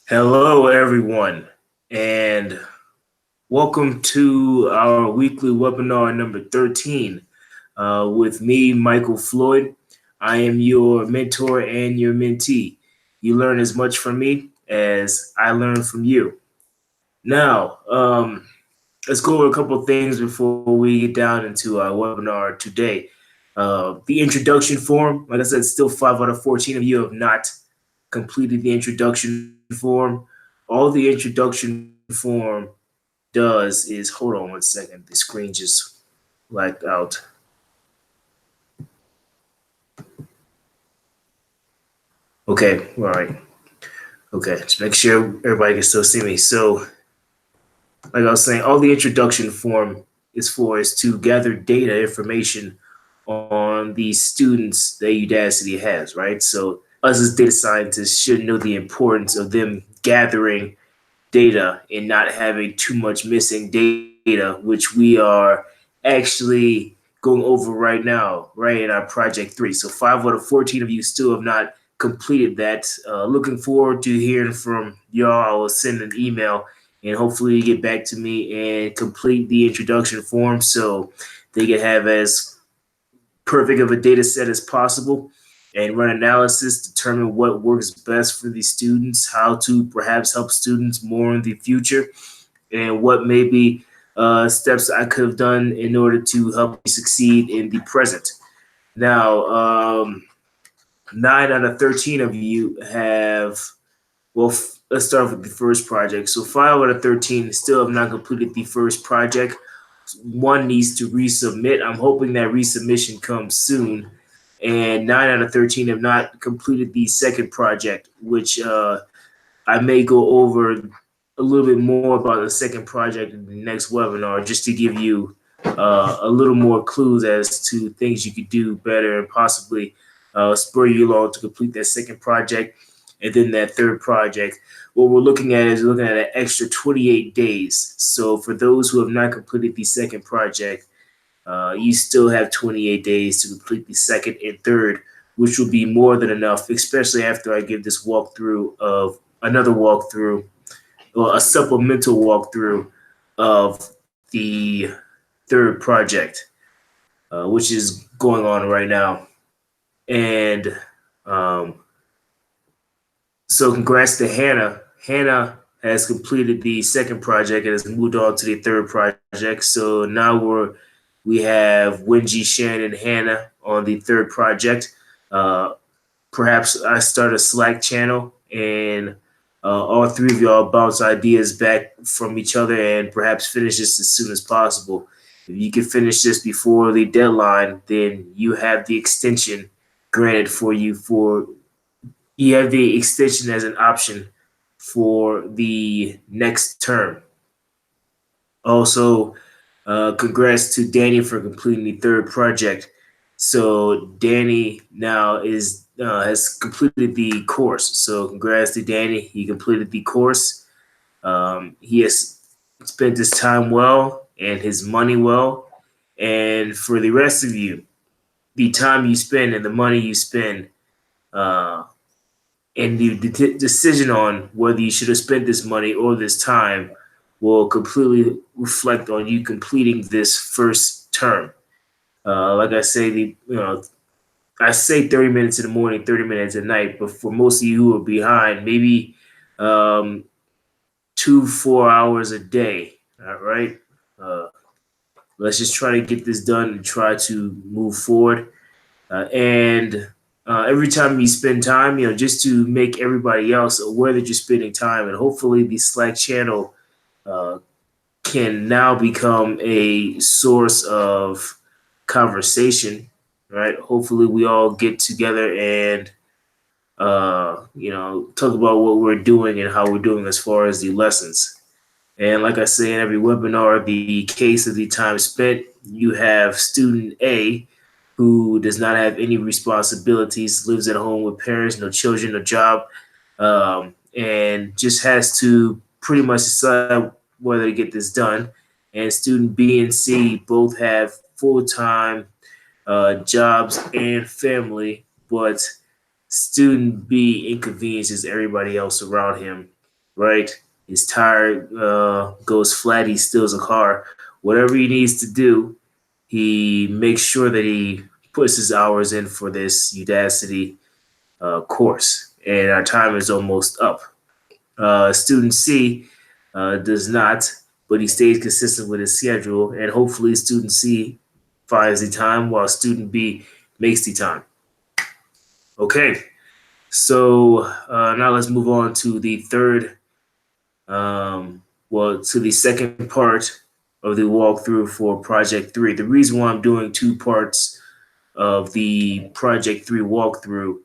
Hello, everyone, and welcome to our weekly webinar number 13 with me, Michael Floyd. I am your mentor and your mentee. You learn as much from me as I learn from you. Now, let's go over a couple of things before we get down into our webinar today. The introduction form, like I said, still 5 out of 14 of you have not completed the introduction form. All the introduction form does is, hold on one second, the screen just blacked out. Okay, all right. Okay, just make sure everybody can still see me. So, like I was saying, all the introduction form is to gather data information on the students that Udacity has, right? So us as data scientists should know the importance of them gathering data and not having too much missing data, which we are actually going over right now, right in our project 3. So 5 out of 14 of you still have not completed that. Looking forward to hearing from y'all. I will send an email and hopefully you get back to me and complete the introduction form so they can have as perfect of a data set as possible and run analysis, determine what works best for these students, how to perhaps help students more in the future, and what maybe steps I could have done in order to help you succeed in the present. Now, 9 out of 13 of you have, well, let's start with the first project. So 5 out of 13 still have not completed the first project. One needs to resubmit. I'm hoping that resubmission comes soon. And 9 out of 13 have not completed the second project, which I may go over a little bit more about the second project in the next webinar, just to give you a little more clues as to things you could do better and possibly spur you along to complete that second project. And then that third project, what we're looking at is looking at an extra 28 days. So for those who have not completed the second project, you still have 28 days to complete the second and third, which will be more than enough, especially after I give this walkthrough of another walkthrough, or a supplemental walkthrough of the third project, which is going on right now. And so congrats to Hannah. Hannah has completed the second project and has moved on to the third project. So now we have Wenji, Shannon, and Hannah on the third project. Perhaps I start a Slack channel and all three of y'all bounce ideas back from each other and perhaps finish this as soon as possible. If you can finish this before the deadline, then you have the extension granted for you have the extension as an option for the next term. Also, congrats to Danny for completing the third project. So Danny now has completed the course. So congrats to Danny. He completed the course. He has spent his time well and his money well. And for the rest of you, the time you spend and the money you spend, uh, and the decision on whether you should have spent this money or this time will completely reflect on you completing this first term. Like I say, I say 30 minutes in the morning, 30 minutes at night, but for most of you who are behind, maybe 2 4 hours a day. All right. Uh, let's just try to get this done and try to move forward. And every time you spend time, just to make everybody else aware that you're spending time, and hopefully the Slack channel uh, can now become a source of conversation, right? Hopefully we all get together and talk about what we're doing and how we're doing as far as the lessons. And like I say in every webinar, the case of the time spent, you have student A who does not have any responsibilities, lives at home with parents, no children, no job, and just has to pretty much decide whether to get this done. And student B and C both have full-time jobs and family, but student B inconveniences everybody else around him right? His tire goes flat, he steals a car. Whatever he needs to do, he makes sure that he puts his hours in for this Udacity course. And our time is almost up. Student C does not, but he stays consistent with his schedule, and hopefully, student C finds the time while student B makes the time. Okay, so now let's move on to the third, to the second part of the walkthrough for Project 3. The reason why I'm doing two parts of the Project 3 walkthrough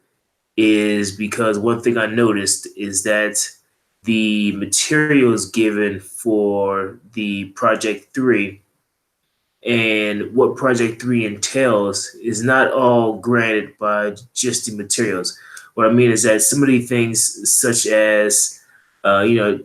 is because one thing I noticed is that the materials given for the Project 3 and what Project 3 entails is not all granted by just the materials. What I mean is that some of the things, such as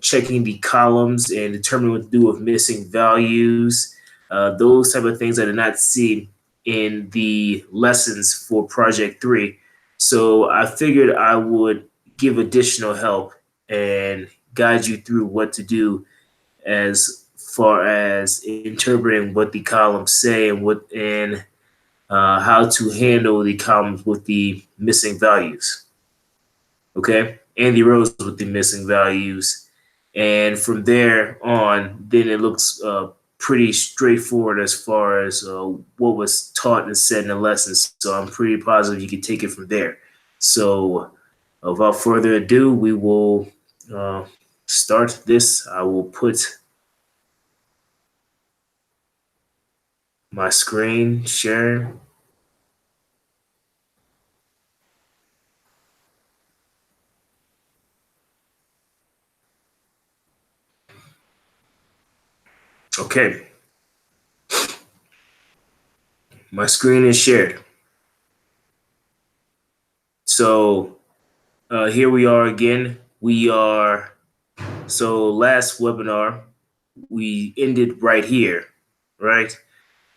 checking the columns and determining what to do with missing values, those type of things I did not see in the lessons for Project 3. So I figured I would give additional help and guide you through what to do as far as interpreting what the columns say and how to handle the columns with the missing values. Okay, and the rows with the missing values, and from there on, then it looks pretty straightforward as far as what was taught and said in the lessons. So I'm pretty positive you can take it from there. So without further ado, we will start this. I will put my screen share. Okay, my screen is shared. So here we are again. So last webinar, we ended right here, right?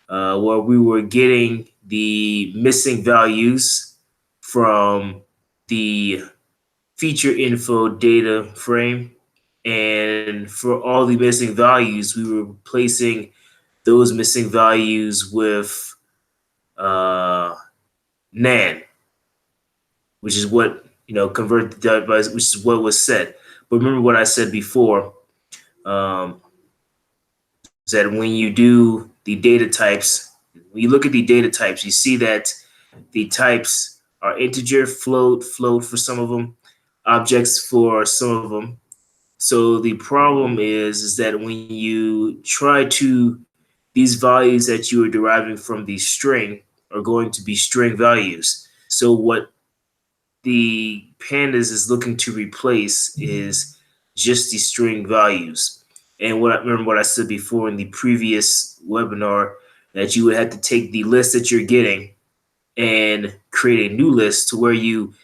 Where we were getting the missing values from the feature info data frame. And for all the missing values, we were replacing those missing values with NaN, which is what, convert the device, which is what was said. But remember what I said before, um, is that when you do the data types, when you look at the data types, you see that the types are integer, float for some of them, objects for some of them. So the problem is that when you try to, these values that you are deriving from the string are going to be string values. So what the pandas is looking to replace is just the string values. And remember what I said before in the previous webinar, that you would have to take the list that you're getting and create a new list to where you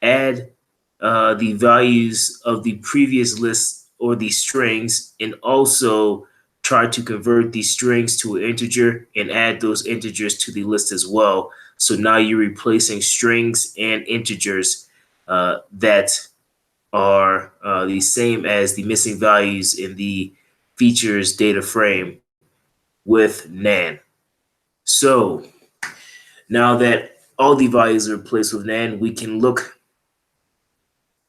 add the values of the previous list or the strings, and also try to convert these strings to an integer and add those integers to the list as well. So now you're replacing strings and integers that are the same as the missing values in the features data frame with NaN. So now that all the values are replaced with NaN, we can look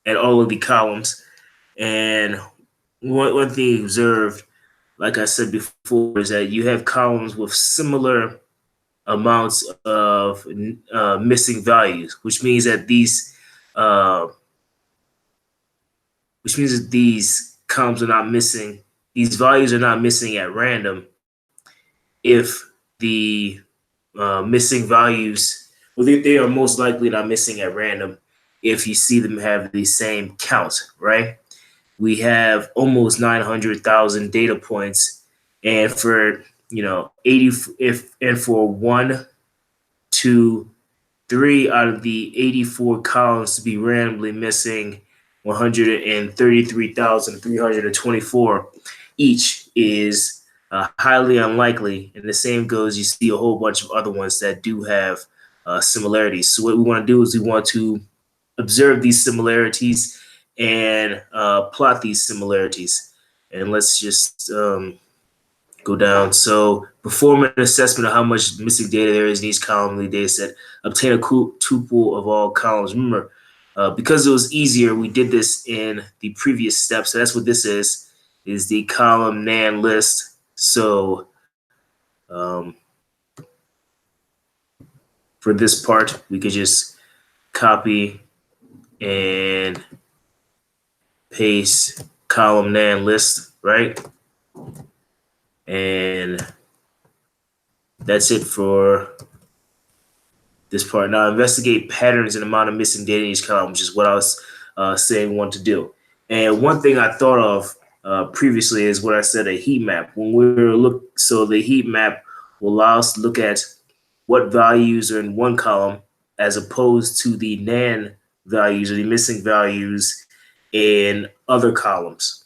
at all of the columns. And one thing observed, like I said before, is that you have columns with similar amounts of missing values, which means that these columns are not missing. These values are not missing at random. If the missing values, well, they are most likely not missing at random if you see them have the same count, right? We have almost 900,000 data points, and for 80, for 1, 2, 3 out of the 84 columns to be randomly missing 133,324 each is highly unlikely. And the same goes, you see a whole bunch of other ones that do have similarities. So what we want to do is we want to observe these similarities and plot these similarities. And let's just go down. So perform an assessment of how much missing data there is in each column of the data set. Obtain a tuple of all columns. Remember, because it was easier, we did this in the previous step. So that's what this is the column NaN list. So for this part, we could just copy and paste column NaN list, right? And that's it for this part. Now investigate patterns in the amount of missing data in each column, which is what I was saying want to do. And one thing I thought of previously is what I said, a heat map. When so the heat map will allow us to look at what values are in one column as opposed to the NaN values or the missing values in other columns,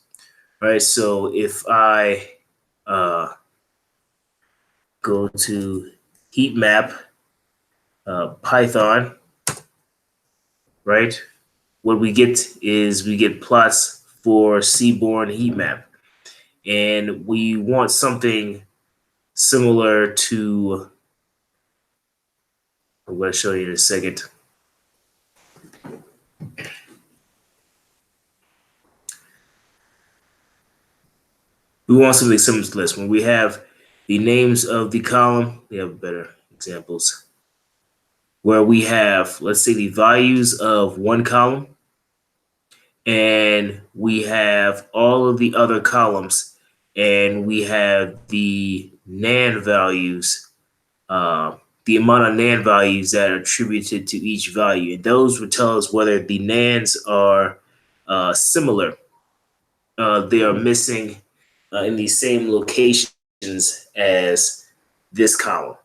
right? So if I go to heat map Python, right? What we get is we get plots for seaborne heat map. And we want something similar to, I'm going to show you in a second. We want something similar to this. When we have the names of the column, we have better examples. Where we have, let's say, the values of one column, and we have all of the other columns, and we have the NaN values, the amount of NaN values that are attributed to each value. And those would tell us whether the NaNs are similar. They are missing in the same locations as this column.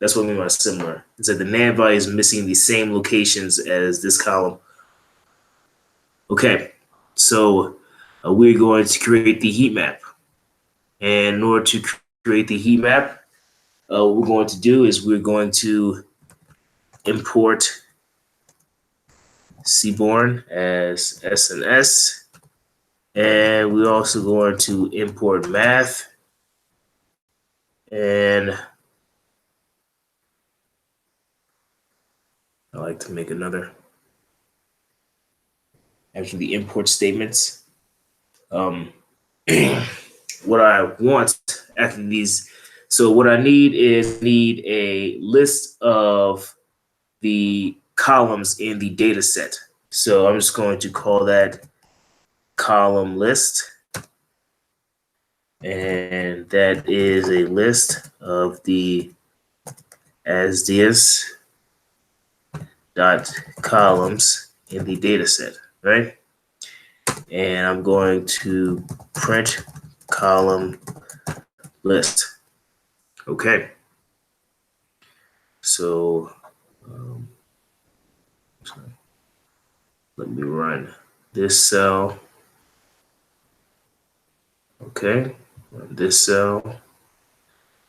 That's what we mean by similar. It's that the NaN value is missing the same locations as this column. Okay, so we're going to create the heat map. And in order to create the heat map, what we're going to do is we're going to import seaborne as SNS. And we're also going to import math. And I like to make another after the import statements. What I want after these, so what I need is a list of the columns in the data set. So I'm just going to call that column list. And that is a list of the asdias dot columns in the data set, right? And I'm going to print column list. Okay. So let me run this cell. Okay, run this cell.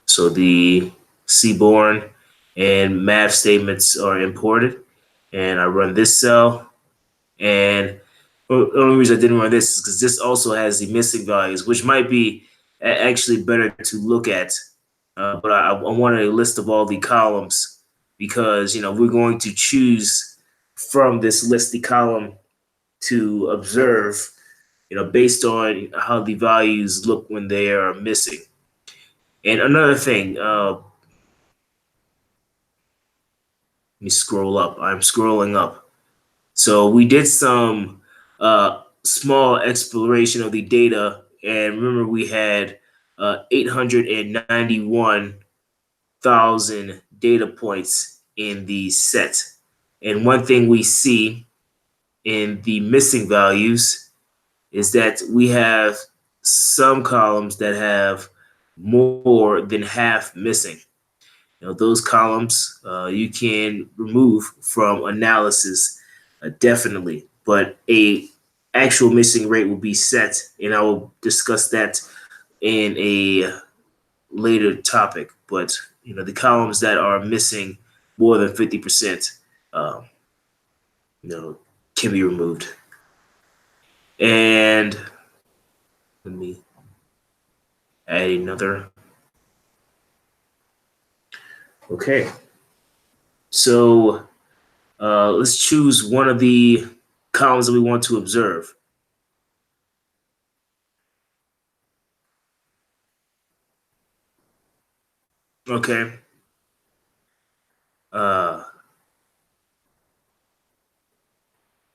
So the seaborne and math statements are imported. And I run this cell. And the only reason I didn't run this is because this also has the missing values, which might be actually better to look at. But I wanted a list of all the columns because, we're going to choose from this list the column to observe, based on how the values look when they are missing. And another thing, let me scroll up. I'm scrolling up. So we did some small exploration of the data, and remember we had 891,000 data points in the set. And one thing we see in the missing values is that we have some columns that have more than half missing. Those columns you can remove from analysis, definitely, but a actual missing rate will be set, and I will discuss that in a later topic. But the columns that are missing more than 50%, can be removed. And let me add another. Okay. So let's choose one of the columns that we want to observe. Okay. Uh,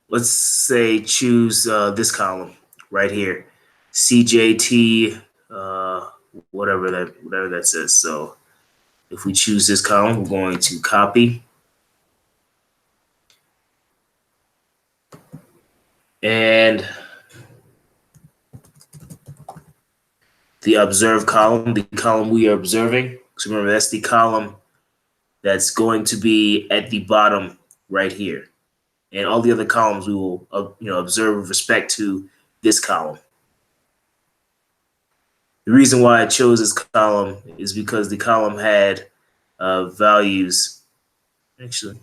let's say choose this column right here, CJT, whatever that says. So if we choose this column, we're going to copy and the observe column, the column we are observing. So remember, that's the column that's going to be at the bottom right here. And all the other columns we will observe with respect to this column. The reason why I chose this column is because the column had values. Actually,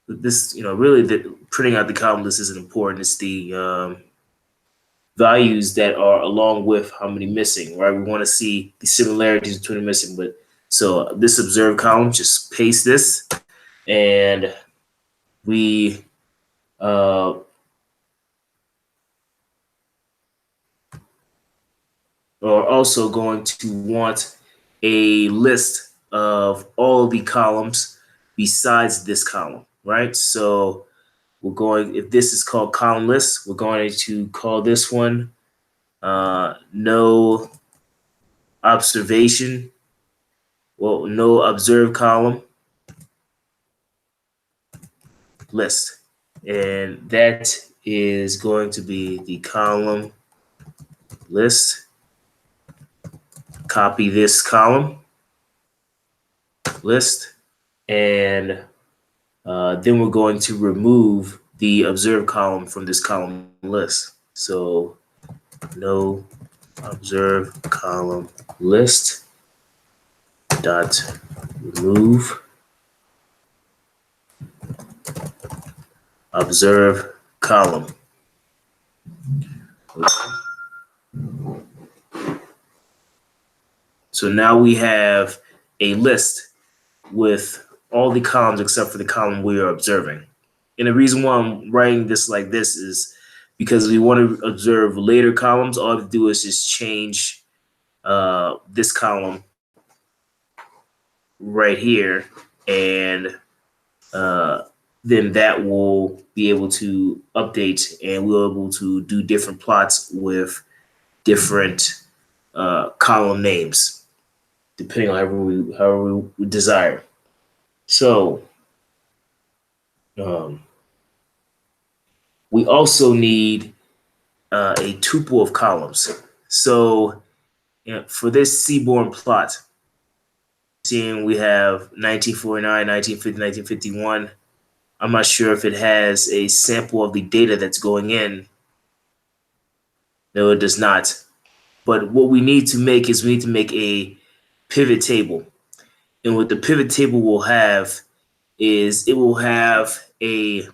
this, really printing out the column list isn't important. It's the values that are along with how many missing, right? We want to see the similarities between the missing. But so this observed column, just paste this, and we uh, are also going to want a list of all the columns besides this column, right? So we're going, if this is called column list, we're going to call this one no observation, well, no observed column list. And that is going to be the column list. Copy this column list, and then we're going to remove the observed column from this column list. So no observed column list dot remove observe column. So now we have a list with all the columns except for the column we are observing. And the reason why I'm writing this like this is because we want to observe later columns. All I have to do is just change this column right here, and uh, then that will be able to update, and we'll be able to do different plots with different column names, depending on however we desire. So um, we also need a tuple of columns. So for this Seaborn plot, seeing we have 1949, 1950, 1951. I'm not sure if it has a sample of the data that's going in. No, it does not. But what we need to make is we need to make a pivot table. And what the pivot table will have is it will have a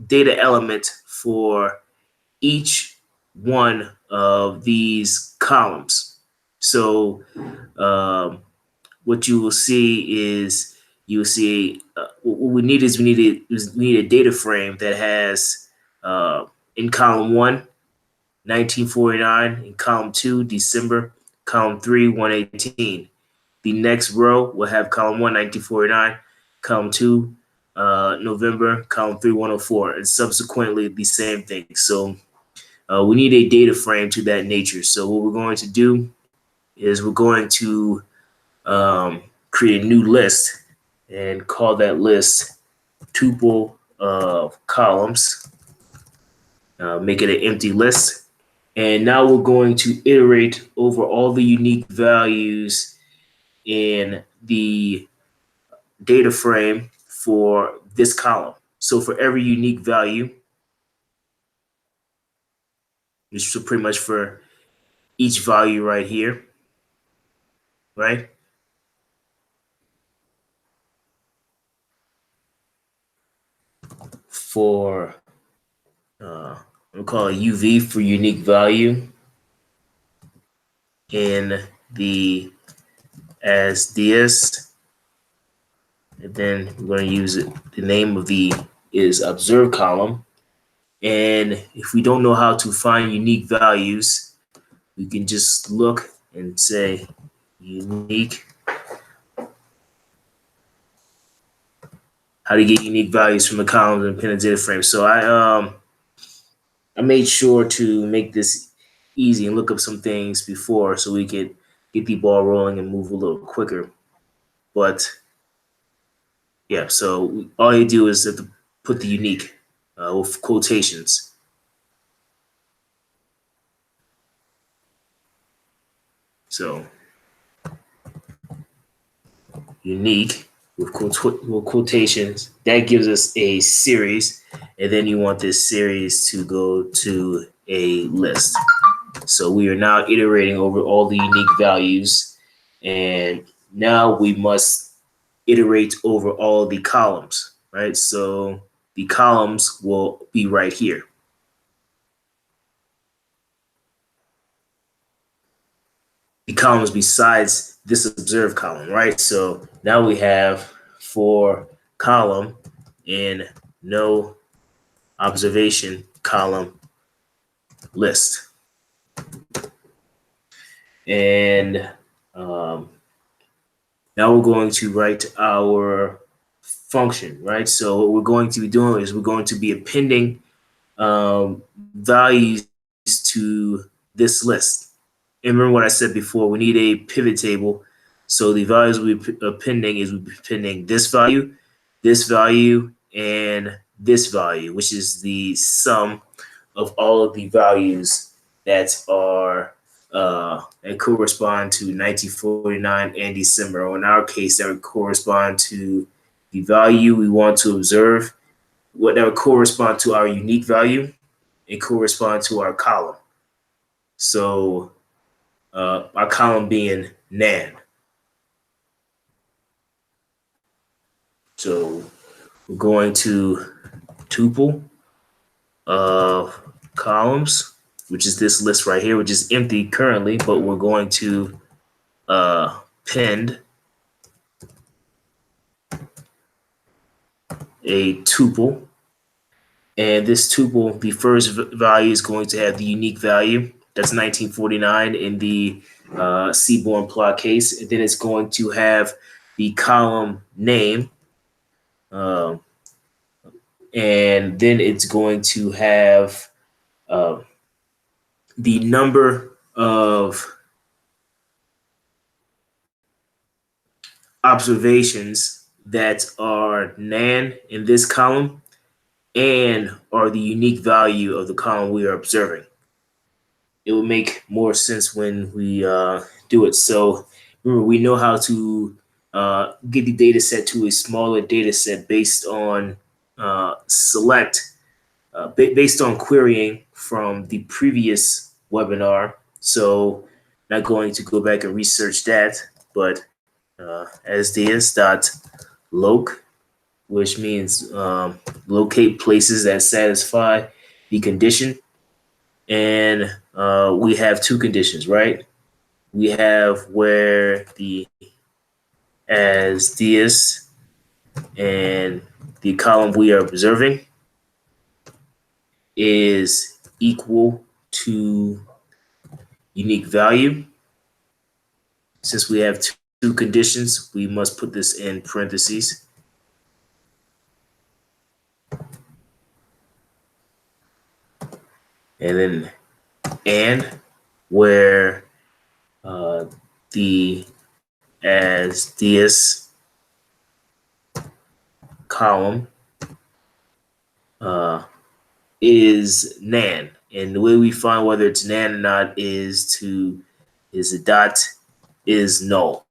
data element for each one of these columns. So what you will see is you'll see what we need is we need a data frame that has in column 1 1949, in column 2 December, column 3 118. The next row will have column 1 1949, column 2 November, column 3 104, and subsequently the same thing. So we need a data frame to that nature. So what we're going to do is we're going to create a new list and call that list tuple of columns, make it an empty list. And now we're going to iterate over all the unique values in the data frame for this column. So for every unique value, which is pretty much for each value right here, right? For We'll call it UV for unique value in the as DS. And then we're going to use it. The name of the is observe column. And if we don't know how to find unique values, we can just look and say unique. How to get unique values from the columns and append a data frame. So I made sure to make this easy and look up some things before so we could get the ball rolling and move a little quicker. But yeah, so all you do is have to put the unique with quotations. So unique with quotations, that gives us a series, and then you want this series to go to a list. So we are now iterating over all the unique values, and now we must iterate over all the columns, right? So the columns will be right here. The columns besides this observed column, right? So now we have for column in no observation column list. And now we're going to write our function, right? So what we're going to be doing is we're going to be appending values to this list. And remember what I said before, we need a pivot table. So the values we're appending is we're appending this value, and this value, which is the sum of all of the values that are that correspond to 1949 and December. Or in our case, that would correspond to the value we want to observe, what that would correspond to our unique value, and correspond to our column. So our column being NaN. So we're going to tuple of columns, which is this list right here, which is empty currently, but we're going to append a tuple. And this tuple, the first value is going to have the unique value. That's 1949 in the Seaborn plot case. And then it's going to have the column name. And then it's going to have the number of observations that are NaN in this column and are the unique value of the column we are observing. It will make more sense when we do it. So remember, we know how to get the data set to a smaller data set based on based on querying from the previous webinar. So not going to go back and research that, but asds.loc, which means locate places that satisfy the condition. And we have two conditions, right? We have where the asds and the column we are observing is equal to unique value. Since we have two conditions, we must put this in parentheses. And then where the asds column is NaN. And the way we find whether it's NaN or not is the dot is null.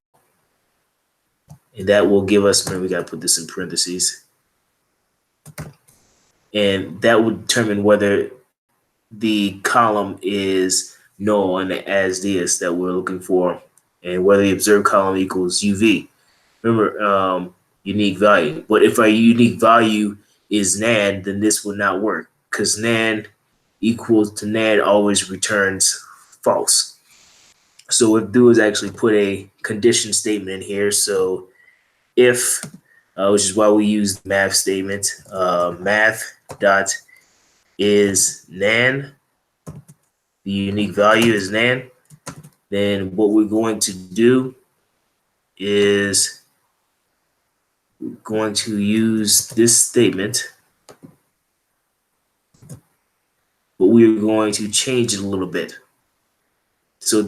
And that will give us, remember, we got to put this in parentheses. And that would determine whether the column is null in the asds that we're looking for, and whether the observed column equals UV. Remember, unique value. But if our unique value is NaN, then this will not work because NaN equal to NaN always returns false. So what we do is actually put a condition statement in here. So if, which is why we use the math statement, math dot is NaN, the unique value is NaN, then what we're going to do is going to use this statement, but we're going to change it a little bit. So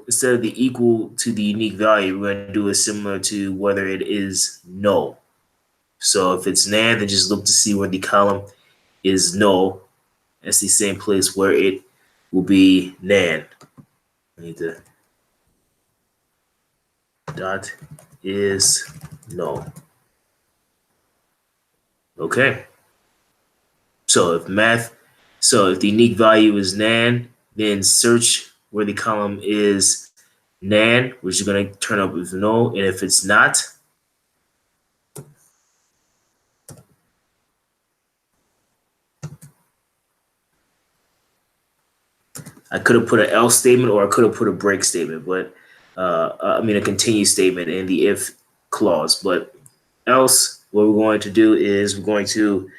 instead of the equal to the unique value, we're going to do it similar to whether it is null. So if it's NaN, then just look to see where the column is null. That's the same place where it will be NaN. I need to dot is null. Okay. So if the unique value is NaN, then search where the column is NaN, which is going to turn up with null. And if it's not, I could have put an else statement or I could have put a break statement, but a continue statement in the if clause. But else, what we're going to do is we're going to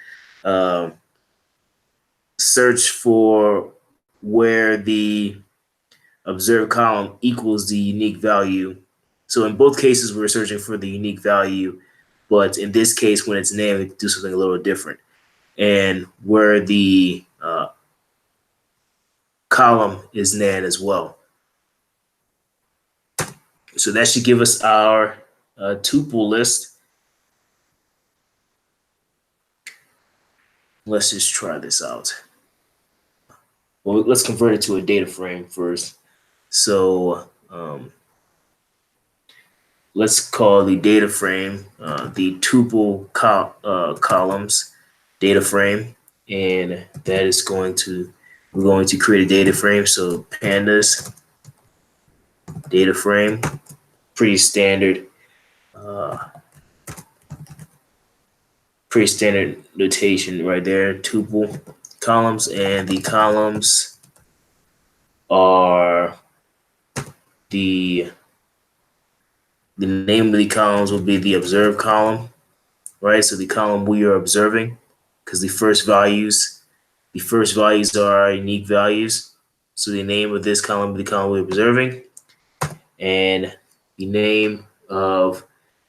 search for where the observed column equals the unique value. So in both cases, we're searching for the unique value, but in this case, when it's NaN, we do something a little different. And where the column is NaN as well. So that should give us our tuple list. Let's just try this out. Well, let's convert it to a data frame first. So let's call the data frame the tuple columns data frame, and that is we're going to create a data frame. So pandas data frame, pretty standard notation right there, tuple columns, and the columns are the name of the columns will be the observed column, right? So the column we are observing, because the first values are unique values. So the name of this column will be the column we're observing, and the name of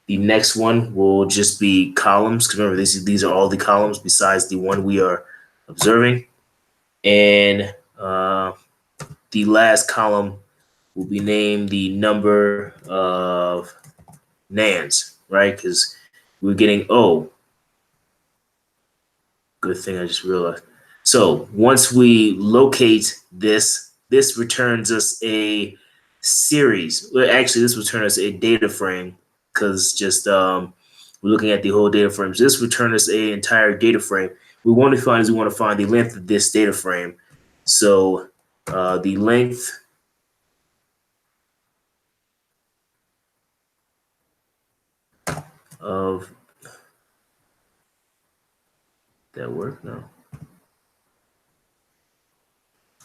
the next one will just be columns, because remember, these are all the columns besides the one we are observing. And the last column will be named the number of NaNs, right? Because we're getting O. Good thing I just realized. So once we locate this returns us a series. Well, actually, this returns us a data frame, because just we're looking at the whole data frame. So this returns us an entire data frame. We want to find the length of this data frame. So the length of that work? No.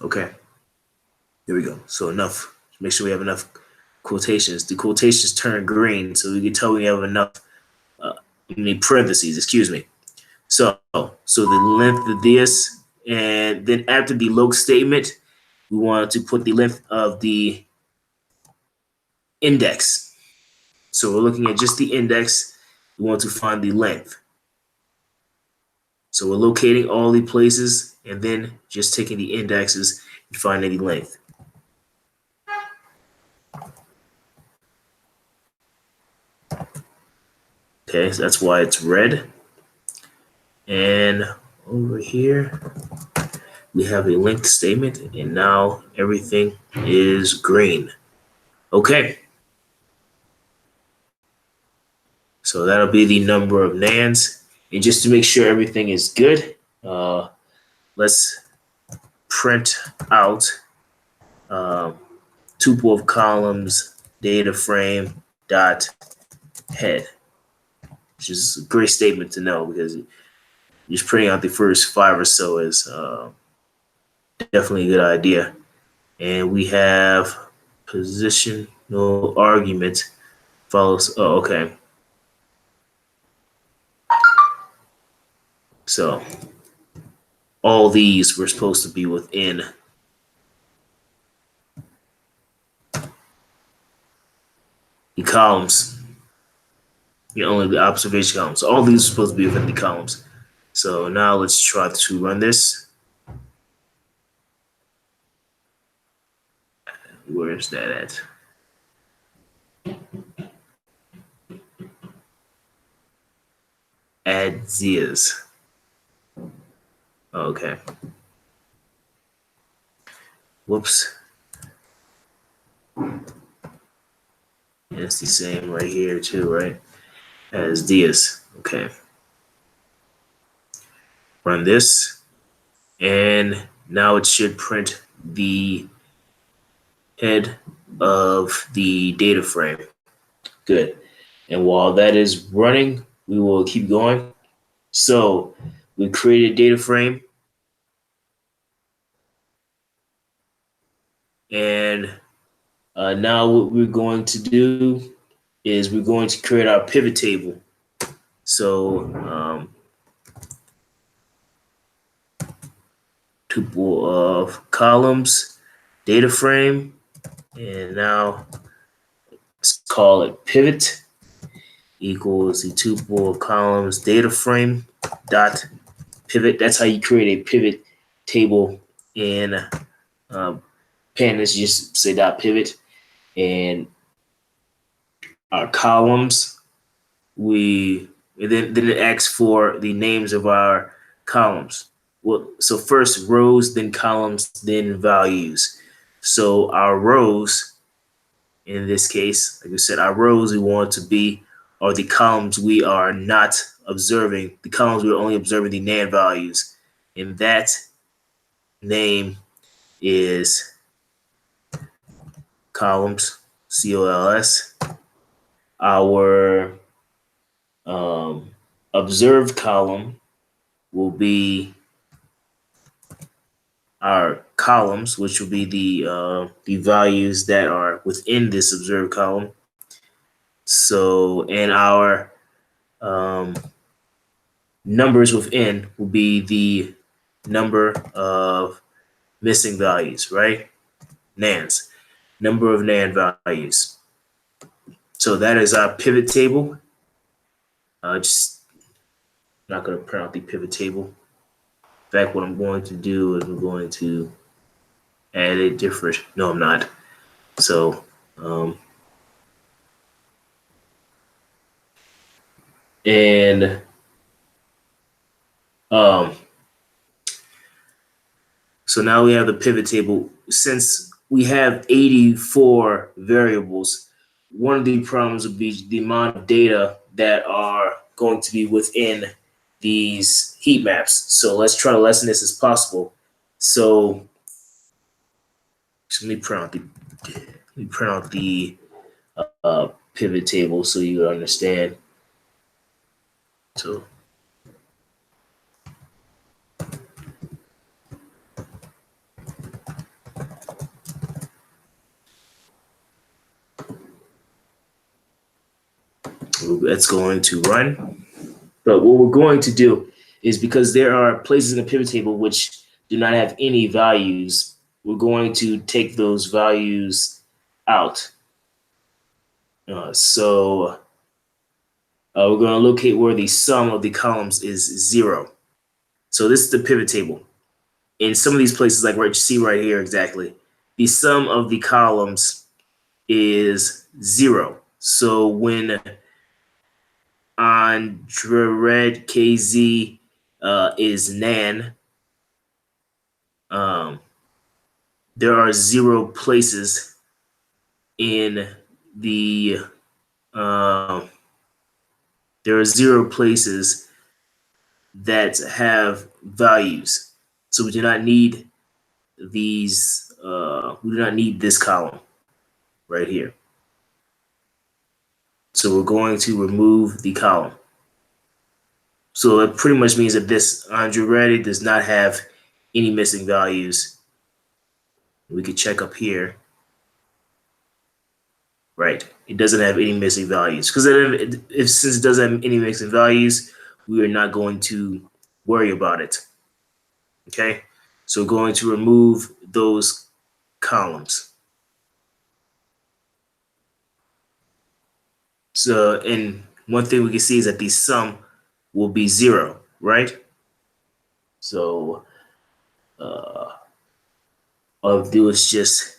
Okay. There we go. So enough. Make sure we have enough quotations. The quotations turn green, so we can tell we have enough. Parentheses. Excuse me. So the length of this, and then after the log statement, we want to put the length of the index. So we're looking at just the index. We want to find the length. So we're locating all the places and then just taking the indexes and finding the length. Okay, so that's why it's red. And over here, we have a linked statement, and now everything is green. Okay. So that'll be the number of NaNs. And just to make sure everything is good, let's print out tuple of columns data frame dot head, which is a great statement to know, because just printing out the first 5 or so is definitely a good idea. And we have positional argument follows. Oh, okay. So all these were supposed to be within the columns. Only the observation columns. So all these are supposed to be within the columns. So now let's try to run this. Where is that at? Add Zias. Okay. Whoops. And it's the same right here too, right? As Diaz. Okay. Run this. And now it should print the head of the data frame. Good. And while that is running, we will keep going. So we created a data frame. And now what we're going to do is we're going to create our pivot table. So tuple of columns, data frame, and now let's call it pivot equals the tuple of columns data frame dot pivot. That's how you create a pivot table in Pandas. You just say dot pivot, and our columns then it asks for the names of our columns. Well, so first rows, then columns, then values. So our rows, in this case, like I said, our rows we want to be are the columns we are not observing. The columns we're only observing the NaN values. And that name is columns, COLS. Our observed column will be our columns, which will be the values that are within this observed column. So, and our numbers within will be the number of missing values, right? NaNs, number of NaN values. So that is our pivot table. Just not going to print out the pivot table. In fact, what I'm going to do is I'm going to add a different. No, I'm not. So, and so now we have the pivot table. Since we have 84 variables, one of the problems would be the amount of data that are going to be within these heat maps. So let's try to lessen this as possible. So let me print out the pivot table so you understand. So that's going to run. But what we're going to do is, because there are places in the pivot table which do not have any values, we're going to take those values out. So we're going to locate where the sum of the columns is 0. So this is the pivot table. In some of these places, like you see right here exactly, the sum of the columns is 0. So when Andred KZ is NaN, there are 0 places in the there are 0 places that have values. So we do not need these. We do not need this column right here. So we're going to remove the column. So it pretty much means that this Andretti does not have any missing values We could check up here. Right. It doesn't have any missing values because if since it doesn't have any missing values, we are not going to worry about it. Okay. So we're going to remove those columns. So, and one thing we can see is that the sum will be 0, right? So, all I'll do is just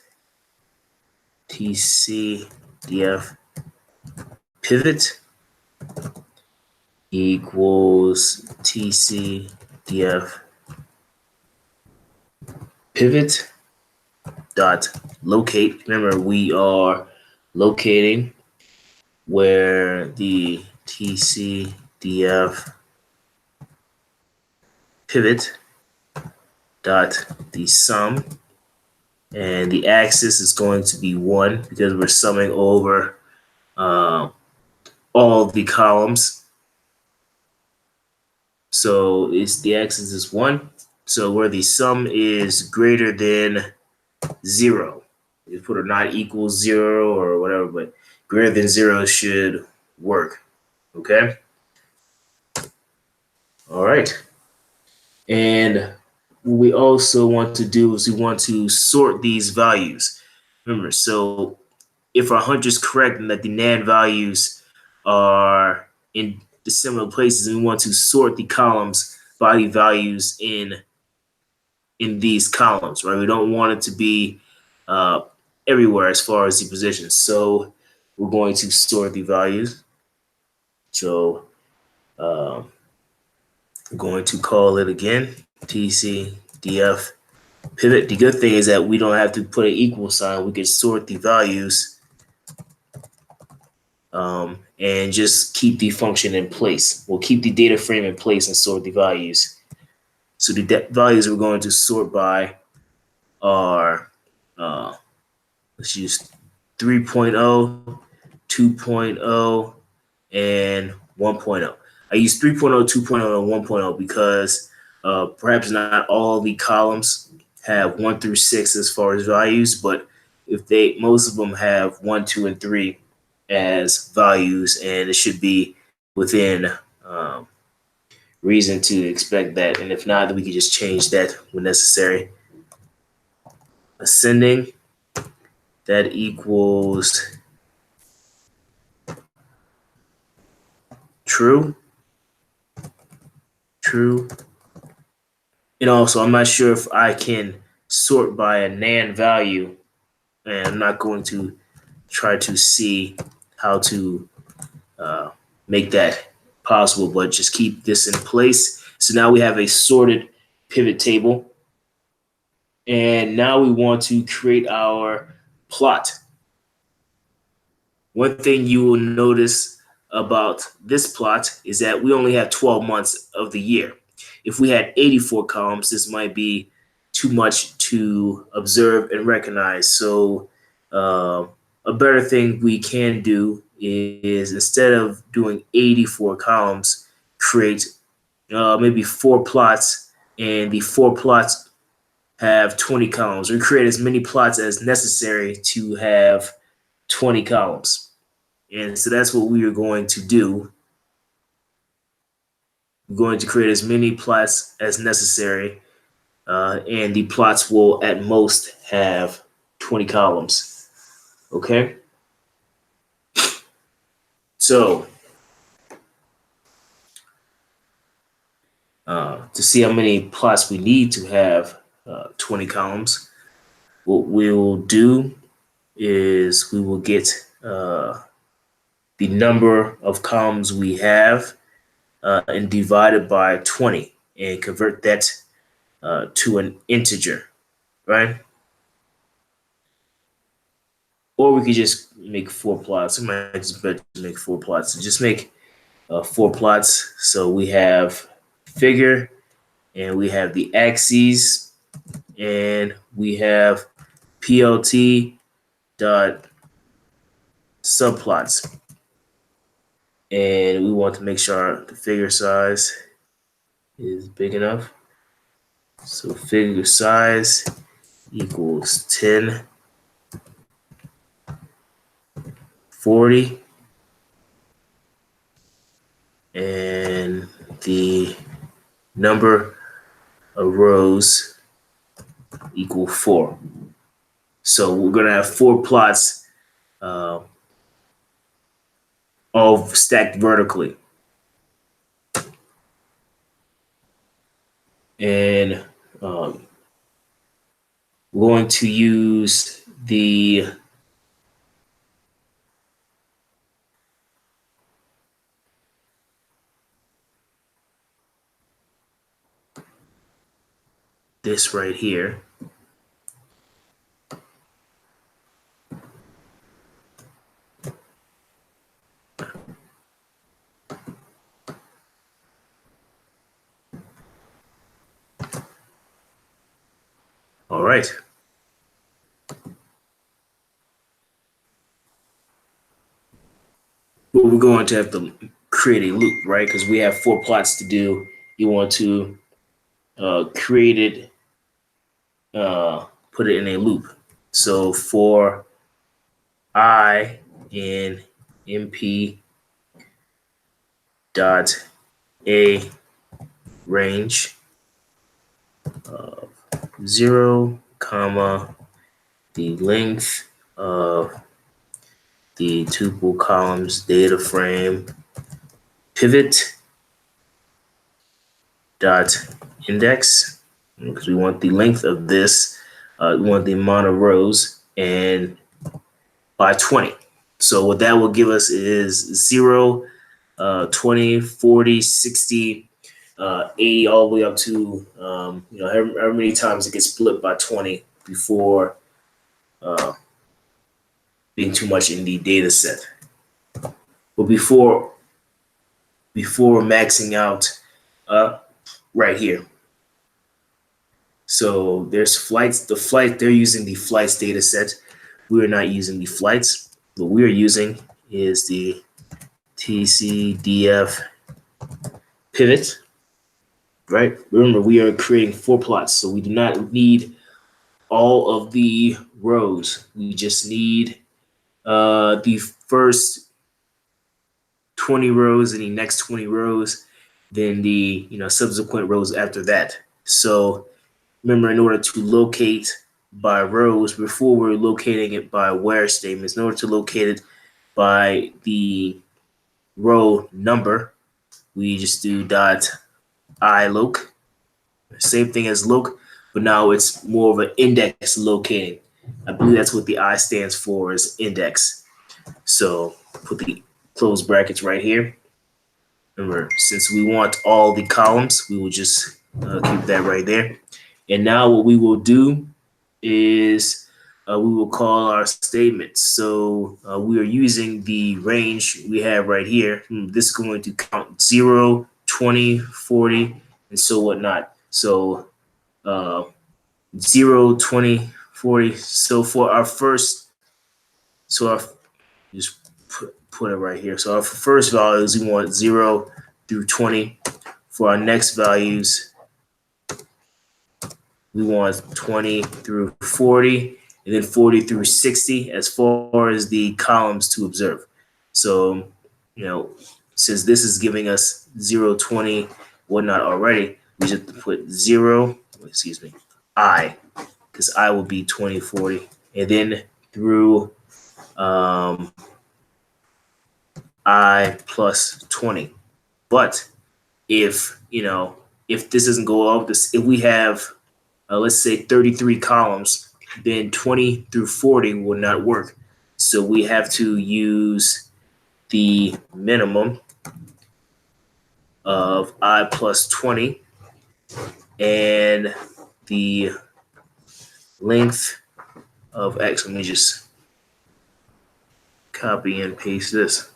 TCDF pivot equals TCDF pivot dot locate. Remember, we are locating where the TCDF pivot dot the sum, and the axis is going to be 1 because we're summing over all the columns. So the axis is 1. So where the sum is greater than 0, you put a not equals 0 or whatever, but greater than 0 should work. Okay. All right. And what we also want to do is we want to sort these values. Remember, so if our hunch is correct and that the NaN values are in the similar places, and we want to sort the columns by the values in these columns, right? We don't want it to be everywhere as far as the positions. So we're going to sort the values. So I'm going to call it again, TCDF pivot. The good thing is that we don't have to put an equal sign. We can sort the values and just keep the function in place. We'll keep the data frame in place and sort the values. So the values we're going to sort by are, let's use 3.0, 2.0, and 1.0. I use 3.0, 2.0, and 1.0 because perhaps not all the columns have 1 through 6 as far as values, but if most of them have 1, 2, and 3 as values, and it should be within reason to expect that. And if not, then we can just change that when necessary. Ascending, that equals true. And also, I'm not sure if I can sort by a NaN value, and I'm not going to try to see how to make that possible, but just keep this in place. So now we have a sorted pivot table. And now we want to create our plot. One thing you will notice about this plot is that we only have 12 months of the year. If we had 84 columns, this might be too much to observe and recognize. So a better thing we can do is, instead of doing 84 columns, create maybe 4 plots, and the 4 plots have 20 columns. We create as many plots as necessary to have 20 columns. And so that's what we are going to do. We're going to create as many plots as necessary, and the plots will at most have 20 columns. Okay? So to see how many plots we need to have 20 columns, what we will do is we will get the number of columns we have and divide it by 20 and convert that to an integer, right? Or we could just make 4 plots. I might just better make 4 plots. So just make 4 plots. So we have figure, and we have the axes, and we have PLT dot subplots. And we want to make sure the figure size is big enough. So figure size equals 10, 40, and the number of rows equal 4. So we're going to have 4 plots all stacked vertically. And we're going to use this right here. All right. But we're going to have to create a loop, right? Because we have 4 plots to do. You want to create it, put it in a loop. So for I in MP dot a range of 0, comma, the length of the tuple columns data frame pivot dot index, because we want the length of this, we want the amount of rows, and by 20. So what that will give us is 0, 20, 40, 60, 80, all the way up to however many times it gets split by 20 before being too much in the data set. But before maxing out right here. So there's flights. The flight, they're using the flights data set. We are not using the flights. What we are using is the TCDF pivot, right? Remember, we are creating 4 plots, so we do not need all of the rows. We just need the first 20 rows and the next 20 rows, then the subsequent rows after that. So remember, in order to locate by rows, before we're locating it by where statements, in order to locate it by the row number, we just do dot iloc. Same thing as loc, but now it's more of an index locating. I believe that's what the I stands for, is index. So put the close brackets right here. Remember, since we want all the columns, we will just keep that right there. And now what we will do is we will call our statements. So we are using the range we have right here. This is going to count 0, 20, 40, and so whatnot. So 0, 20, 40. So for our first, just put it right here. So our first values, we want 0 through 20. For our next values, we want 20 through 40, and then 40 through 60 as far as the columns to observe. So, since this is giving us 0, 20, whatnot already, we just put 0, I, because I will be 20, 40, and then through I plus 20. But if this doesn't go off, if we have let's say 33 columns, then 20 through 40 will not work. So we have to use the minimum of I plus 20 and the length of X. Let me just copy and paste this.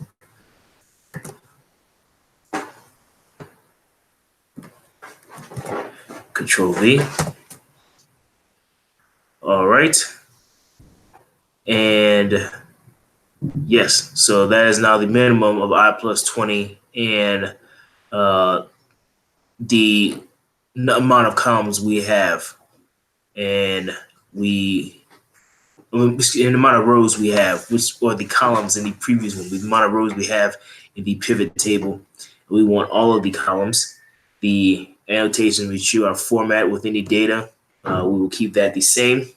Control V. All right. And yes, so that is now the minimum of I plus 20 and the amount of columns we have. And in the amount of rows we have, or the columns in the previous one, the amount of rows we have in the pivot table. We want all of the columns. The annotations we choose our format with any data. We will keep that the same.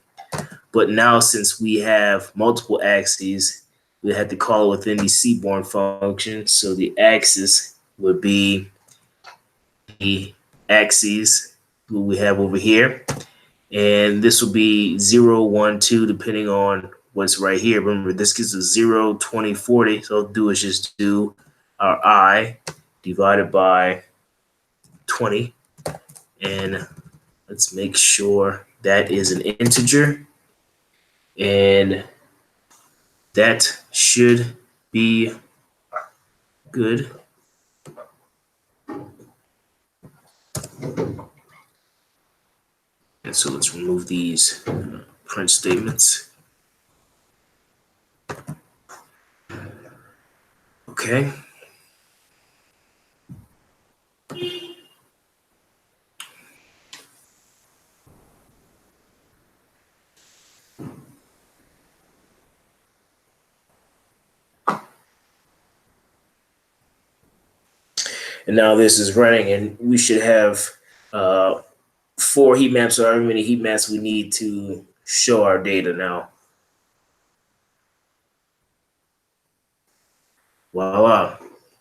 But now, since we have multiple axes, we have to call it within the Seaborn function. So the axis would be the axes that we have over here. And this will be 0, 1, 2, depending on what's right here. Remember, this gives us 0, 20, 40. So all I'll do is just do our I divided by 20. And let's make sure that is an integer. And that should be good. And so let's remove these print statements. Okay. And now this is running, and we should have 4 heat maps, or however many heat maps we need to show our data now. Voila.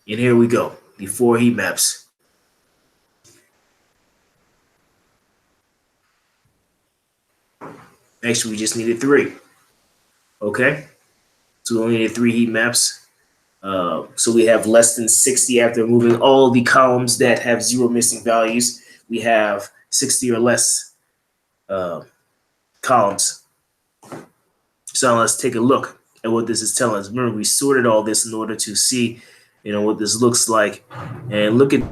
And here we go, the 4 heat maps. Actually, we just needed 3. Okay. So we only needed 3 heat maps. So we have less than 60 after removing all the columns that have 0 missing values. We have 60 or less columns. So let's take a look at what this is telling us. Remember, we sorted all this in order to see, what this looks like. And look at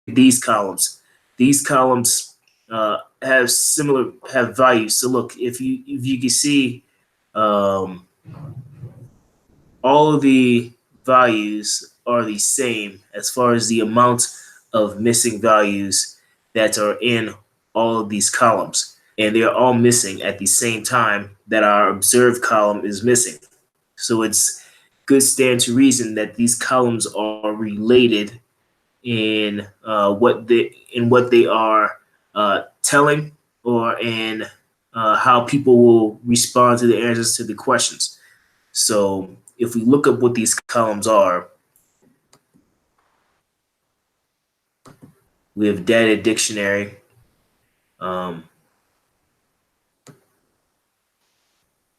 these columns. These columns have values. So look, if you can see, all of the values are the same as far as the amount of missing values that are in all of these columns. And they are all missing at the same time that our observed column is missing. So it's good stand to reason that these columns are related in what they are telling, or in how people will respond to the answers to the questions. So if we look up what these columns are, we have data dictionary.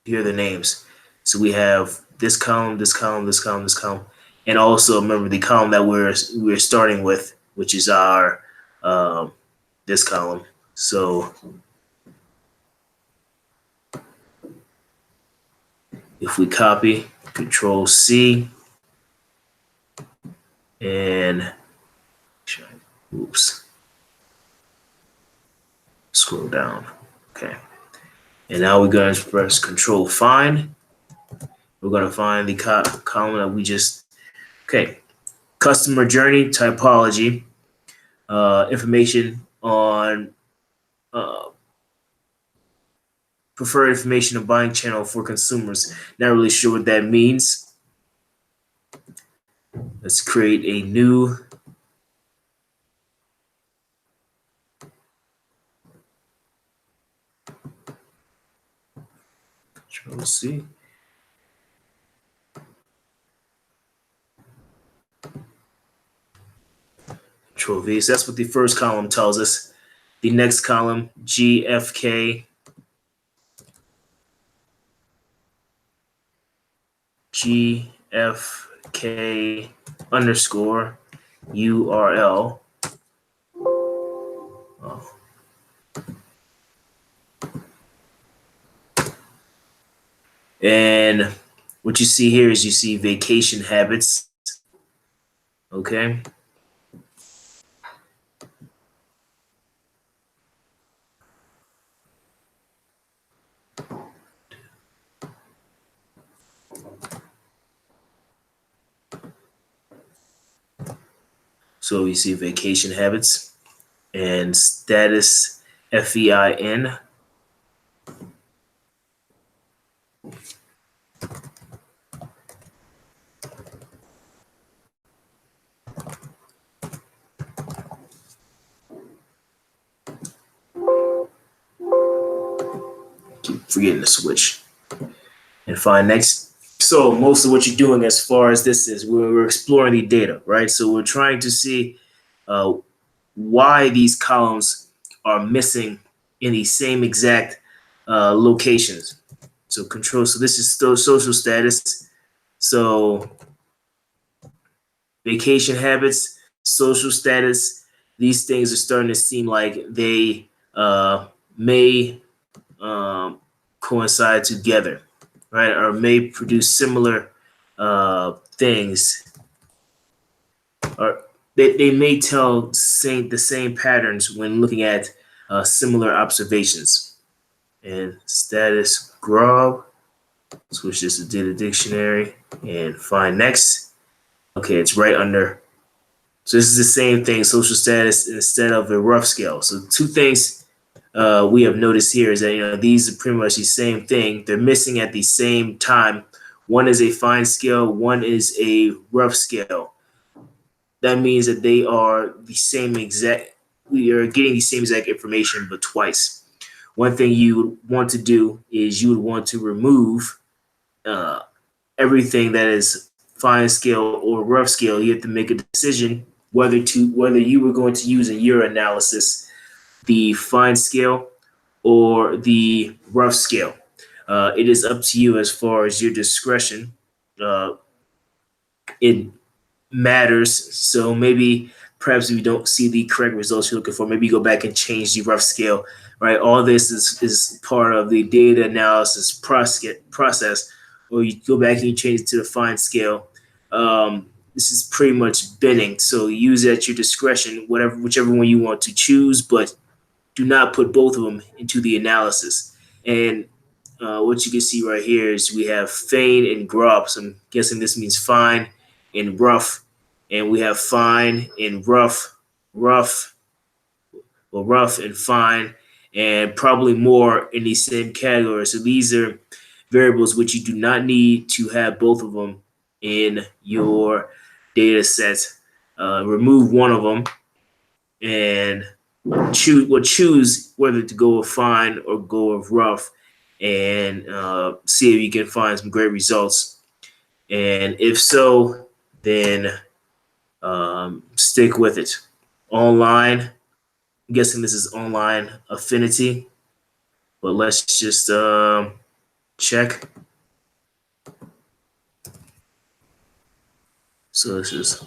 Here are the names. So we have this column, this column, this column, this column, and also remember the column that we're starting with, which is our this column. So if we copy, Control C, and oops, scroll down. Okay. And now we're going to press Control Find. We're going to find the column that we just, okay. Customer journey typology, information on preferred information of buying channel for consumers. Not really sure what that means. Let's create a new Control C. Control V. So that's what the first column tells us. The next column, GFK, GFK underscore URL. Oh. And what you see here is you see vacation habits. Okay. So you see vacation habits and status FEIN. Keep forgetting to switch. And find next. So most of what you're doing as far as this is, we're exploring the data, right? So we're trying to see uh, why these columns are missing in the same exact locations. So control. So this is still social status. So vacation habits, social status. These things are starting to seem like they may um, coincide together, right? Or may produce similar things, or they may tell the same patterns when looking at similar observations. And status grub, switch this to data dictionary and find next. Okay, it's right under. So this is the same thing, social status instead of a rough scale. So two things we have noticed here is that these are pretty much the same thing. They're missing at the same time. One is a fine scale, one is a rough scale. That means that they are the same exact. We are getting the same exact information, but twice. One thing you would want to do is you would want to remove uh, everything that is fine scale or rough scale. You have to make a decision whether you were going to use in your analysis the fine scale or the rough scale. It is up to you as far as your discretion. Uh, it matters. So maybe perhaps if you don't see the correct results you're looking for, maybe you go back and change the rough scale, right? All this is part of the data analysis process, or you go back and you change it to the fine scale. This is pretty much binning. So use it at your discretion, whichever one you want to choose, but do not put both of them into the analysis. And what you can see right here is we have fein and grob. So I'm guessing this means fine and rough. And we have fine and rough, rough and fine, and probably more in the same category. So these are variables which you do not need to have both of them in your data set. Remove one of them and choose whether to go with fine or go with rough, and see if you can find some great results. And if so, then stick with it. Online, I'm guessing this is online affinity, but let's just check. So this is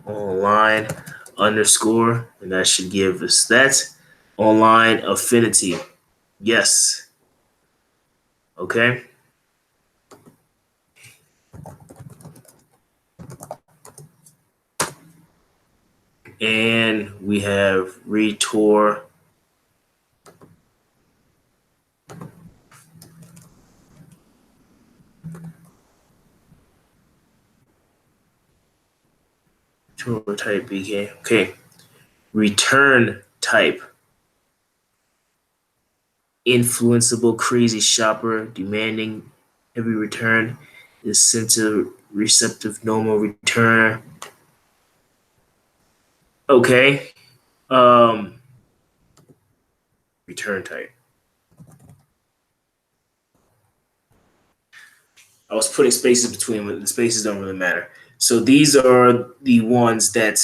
online underscore, and that should give us that. Online affinity. Yes. Okay. And we have Retour. Tour type BK. Okay. Return type. Influenceable crazy shopper demanding every return is sent to receptive normal returner. Okay. Return type. I was putting spaces between them. The spaces don't really matter. So these are the ones that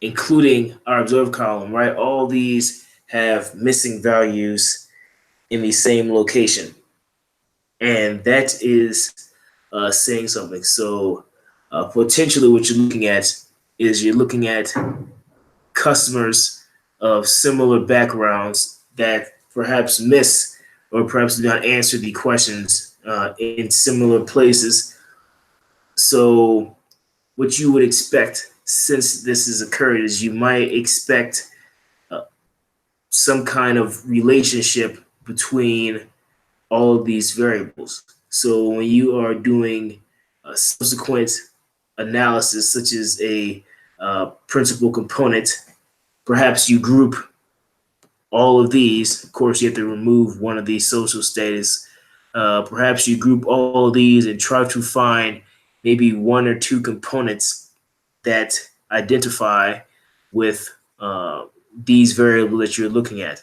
including our observed column, right? All these have missing values in the same location. And that is saying something. So potentially what you're looking at is you're looking at customers of similar backgrounds that perhaps miss or perhaps do not answer the questions in similar places. So what you would expect since this has occurred is you might expect some kind of relationship between all of these variables. So when you are doing a subsequent analysis, such as a principal component, perhaps you group all of these, of course, you have to remove one of these social status. Perhaps you group all of these and try to find maybe one or two components that identify with these variables that you're looking at.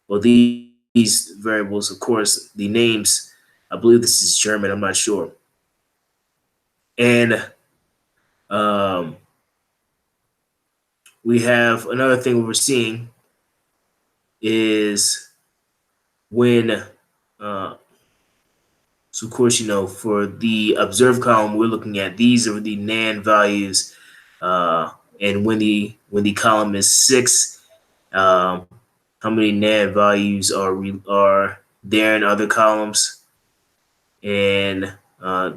Well, these variables, of course, the names, I believe this is German, I'm not sure. And um, we have another thing we're seeing is when, so of course, for the observed column, we're looking at these are the NaN values. And when the column is 6, um, how many NaN values are there in other columns? And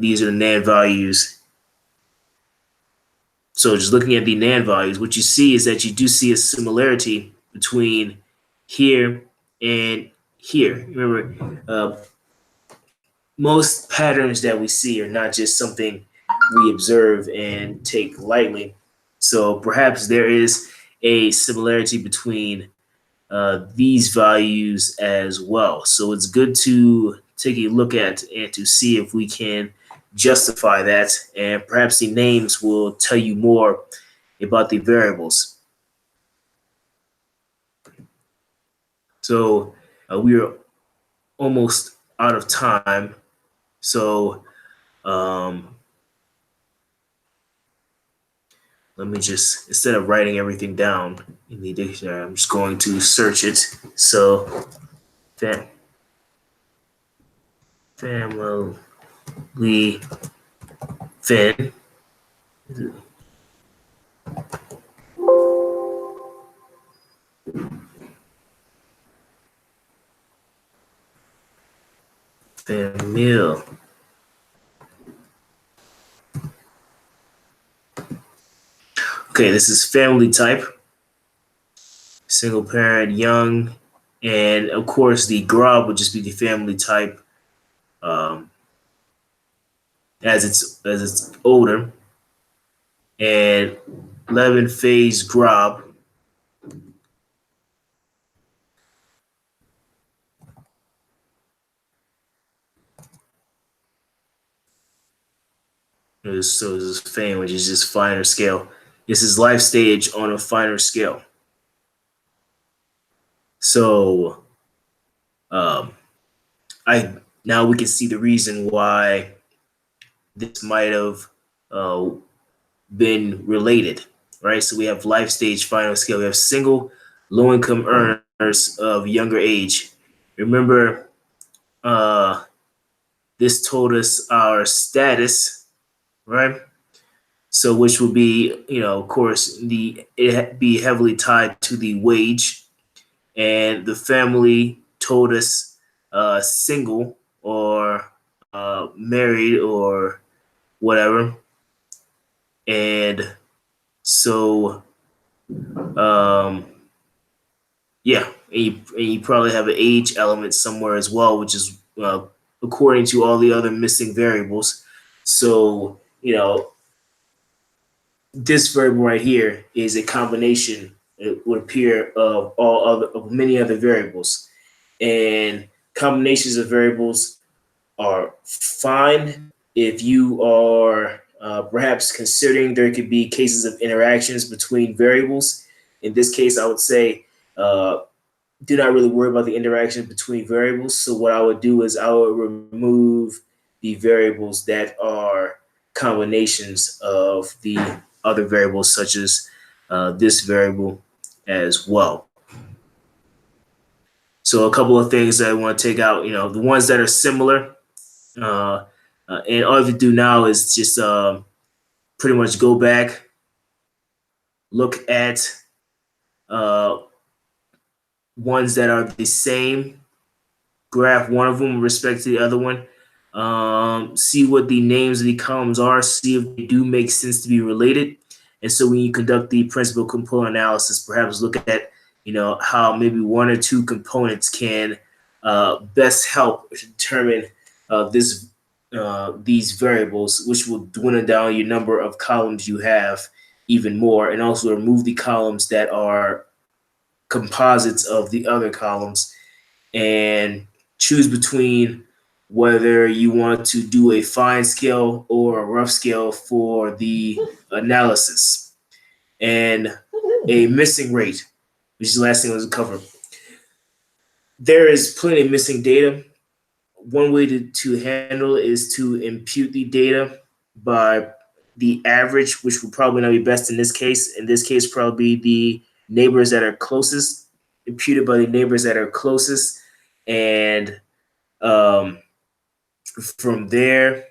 these are the NaN values. So just looking at the NaN values, what you see is that you do see a similarity between here and here. Remember, most patterns that we see are not just something we observe and take lightly. So perhaps there is a similarity between these values as well. So it's good to take a look at and to see if we can justify that. And perhaps the names will tell you more about the variables. So we are almost out of time. So let me just, instead of writing everything down in the dictionary, I'm just going to search it. So, family, fin, family. Okay, this is family type, single parent, young, and of course the grub would just be the family type as it's older, and 11 phase grub. So this is fame, which is just finer scale. This is life stage on a finer scale. So I now we can see the reason why this might have uh, been related, right? So we have life stage final scale. We have single low income earners of younger age. Remember, this told us our status, right? So which would be, of course, it be heavily tied to the wage, and the family told us single or married or whatever. And so, um, yeah, and you probably have an age element somewhere as well, which is according to all the other missing variables. So, this variable right here is a combination, it would appear, of many other variables. And combinations of variables are fine if you are perhaps considering there could be cases of interactions between variables. In this case, I would say do not really worry about the interactions between variables. So what I would do is I would remove the variables that are combinations of the other variables, such as this variable as well. So a couple of things that I want to take out, the ones that are similar, and all you have to do now is just pretty much go back, look at uh, ones that are the same, graph one of them with respect to the other one, see what the names of the columns are, see if they do make sense to be related. And so when you conduct the principal component analysis, perhaps look at how maybe one or two components can best help determine these variables, which will dwindle down your number of columns you have even more, and also remove the columns that are composites of the other columns and choose between whether you want to do a fine scale or a rough scale for the analysis. And a missing rate, which is the last thing I was cover. There is plenty of missing data. One way to handle it is to impute the data by the average, which would probably not be best in this case. In this case, probably the neighbors that are closest, imputed by the neighbors that are closest. And from there,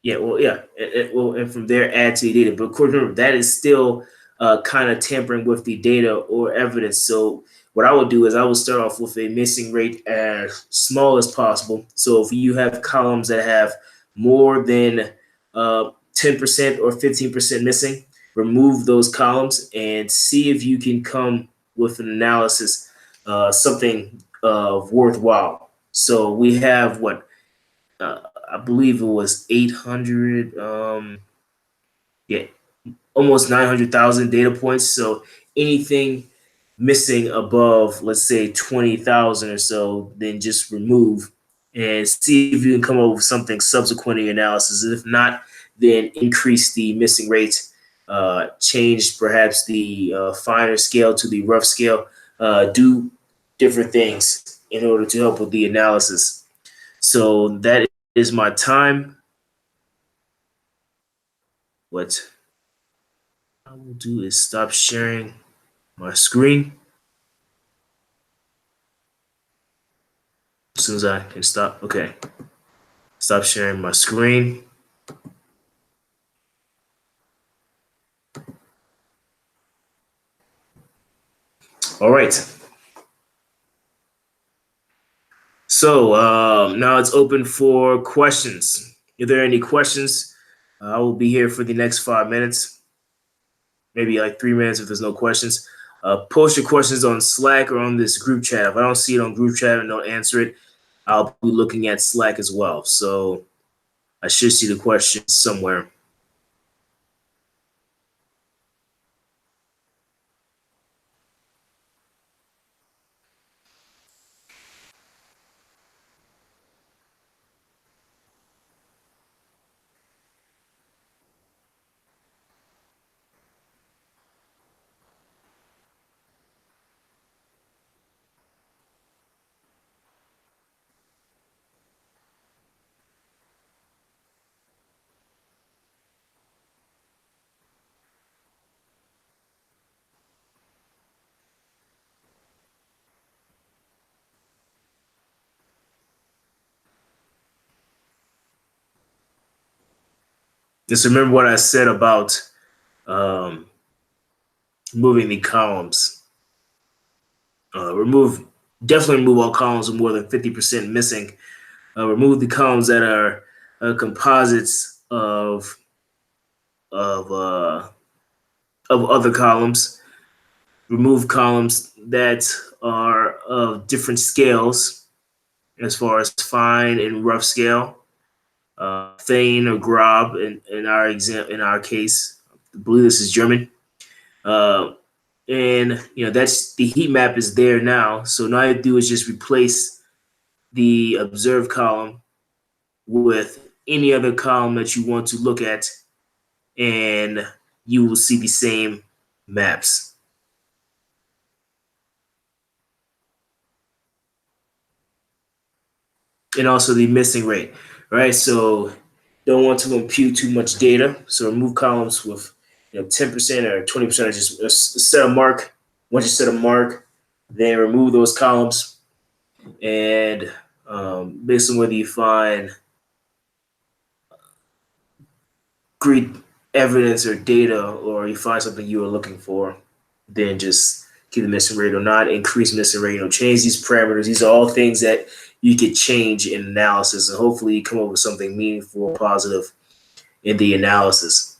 and from there add to the data. But of course, remember that is still kind of tampering with the data or evidence. So what I would do is I would start off with a missing rate as small as possible. So if you have columns that have more than 10% or 15% missing, remove those columns and see if you can come with an analysis, something worthwhile. So we have what I believe it was 800, yeah, almost 900,000 data points. So anything missing above, let's say 20,000 or so, then just remove and see if you can come up with something subsequent in your analysis. If not, then increase the missing rate, change perhaps the finer scale to the rough scale, do different things in order to help with the analysis. So that is my time. What I will do is stop sharing my screen as soon as I can stop. Okay, stop sharing my screen. All right. So now it's open for questions. If there are any questions, I will be here for the next 5 minutes, maybe like 3 minutes if there's no questions. Post your questions on Slack or on this group chat. If I don't see it on group chat and don't answer it, I'll be looking at Slack as well. So I should see the questions somewhere. Just remember what I said about um, moving the columns. Definitely remove all columns with more than 50% missing. Remove the columns that are composites of uh, of other columns. Remove columns that are of different scales as far as fine and rough scale. Fein or Grob in our case. I believe this is German. Uh, and that's the heat map is there now. So now all I do is just replace the observed column with any other column that you want to look at, and you will see the same maps. And also the missing rate, right? So don't want to impute too much data. So remove columns with 10% or 20%, or just set a mark. Once you set a mark, then remove those columns. And based on whether you find great evidence or data, or you find something you are looking for, then just keep the missing rate or not increase missing rate. Change these parameters. These are all things that you could change in analysis, and hopefully you come up with something meaningful, positive in the analysis.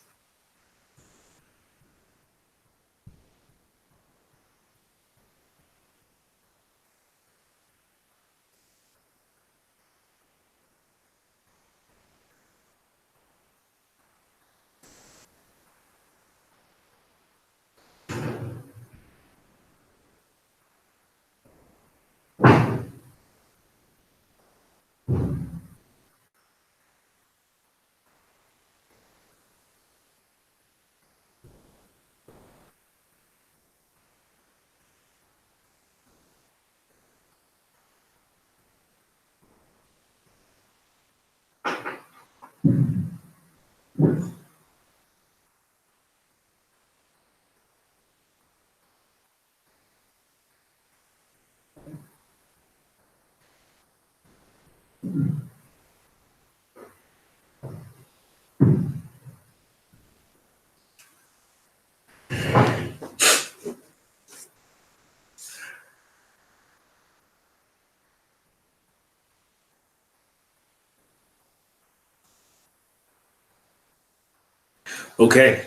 Okay.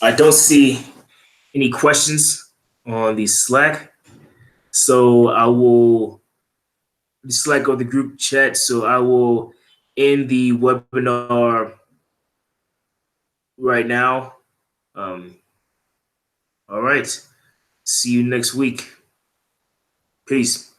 I don't see any questions on the Slack. So I will the Slack or the group chat. So I will end the webinar right now. Um, all right. See you next week. Peace.